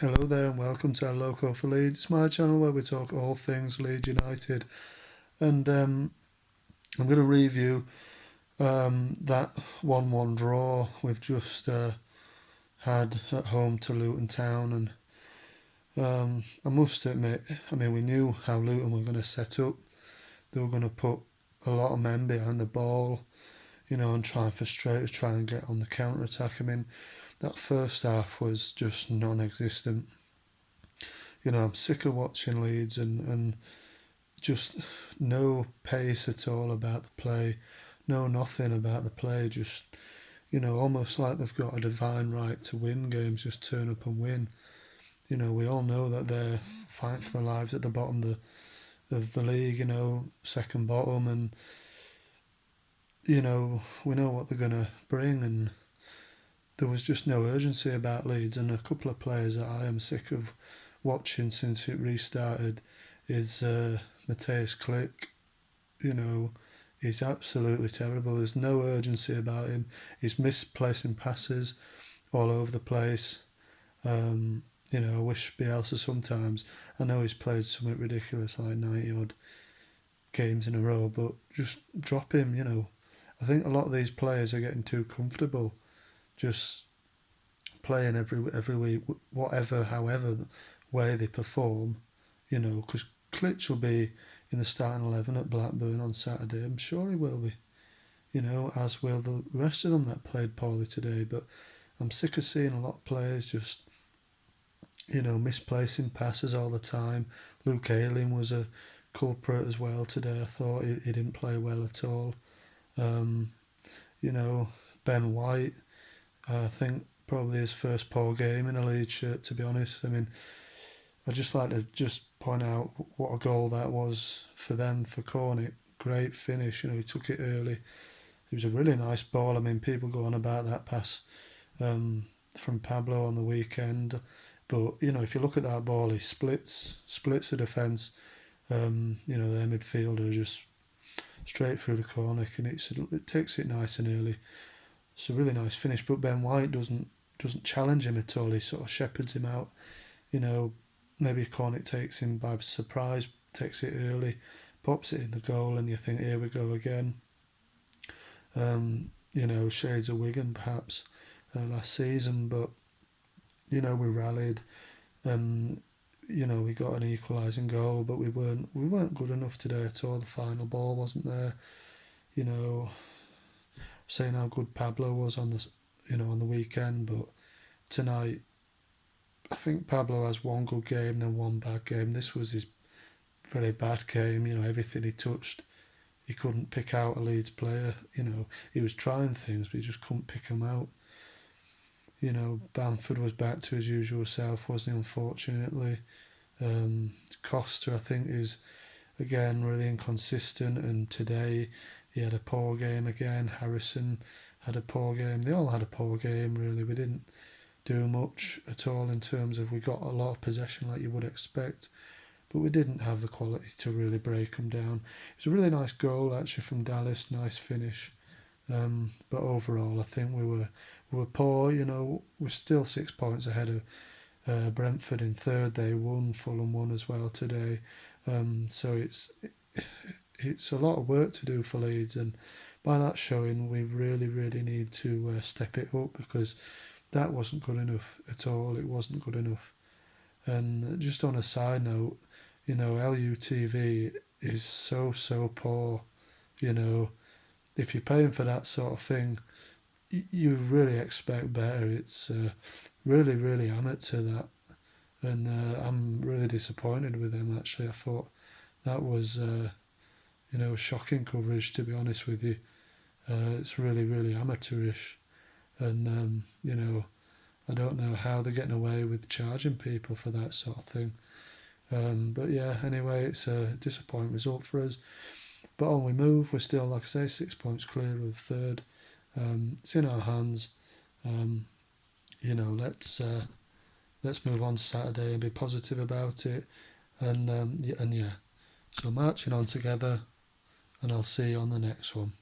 Hello there and welcome to our Loco for Leeds. It's my channel where we talk all things Leeds United, and I'm going to review that 1-1 draw we've just had at home to Luton Town. And I must admit, we knew how Luton were going to set up. They were going to put a lot of men behind the ball, and try and frustrate us, try and get on the counter attack. That first half was just non-existent. I'm sick of watching Leeds and just no pace at all about the play, no nothing about the play, just, almost like they've got a divine right to win games, just turn up and win. We all know that they're fighting for their lives at the bottom of the league, second bottom, and, we know what they're going to bring, and there was just no urgency about Leeds. And a couple of players that I am sick of watching since it restarted is Mateus Click. He's absolutely terrible. There's no urgency about him. He's misplacing passes all over the place. I wish Bielsa sometimes, I know he's played something ridiculous like 90 odd games in a row, but just drop him. I think a lot of these players are getting too comfortable just playing every week, however way they perform, because Klitsch will be in the starting 11 at Blackburn on Saturday. I'm sure he will be, as will the rest of them that played poorly today. But I'm sick of seeing a lot of players just, misplacing passes all the time. Luke Ayling was a culprit as well today. I thought he didn't play well at all. Ben White, I think probably his first poor game in a Leeds shirt, to be honest. I'd just like to just point out what a goal that was for them, for Cornick. Great finish, he took it early. It was a really nice ball. People go on about that pass from Pablo on the weekend. But, if you look at that ball, he splits the defence. Their midfielder just straight through the Cornick, and it takes it nice and early. It's a really nice finish, but Ben White doesn't challenge him at all. He sort of shepherds him out. Maybe Cornick takes him by surprise, takes it early, pops it in the goal, and you think, here we go again. Shades of Wigan perhaps last season, but we rallied. We got an equalising goal, but we weren't good enough today at all. The final ball wasn't there. Saying how good Pablo was on the weekend, but tonight I think Pablo has one good game, then one bad game. This was his very bad game. Everything he touched, he couldn't pick out a Leeds player. He was trying things, but he just couldn't pick them out. Bamford was back to his usual self, wasn't he, unfortunately. Costa, I think, is, again, really inconsistent, and today he had a poor game again. Harrison had a poor game. They all had a poor game, really. We didn't do much at all in terms of, we got a lot of possession like you would expect, but we didn't have the quality to really break them down. It was a really nice goal, actually, from Dallas. Nice finish. But overall, I think we were poor. We're still 6 points ahead of Brentford in third. They won, Fulham won as well today. So it's a lot of work to do for Leeds, and by that showing, we really, really need to step it up, because that wasn't good enough at all. It wasn't good enough. And just on a side note, LUTV is so poor. If you're paying for that sort of thing, you really expect better. It's really, really amateur, that. And I'm really disappointed with them, actually. I thought that was, shocking coverage, to be honest with you. It's really, really amateurish. And, I don't know how they're getting away with charging people for that sort of thing. But yeah, anyway, it's a disappointing result for us. But on we move. We're still, like I say, 6 points clear of third. It's in our hands. Let's move on to Saturday and be positive about it. And yeah, so marching on together, and I'll see you on the next one.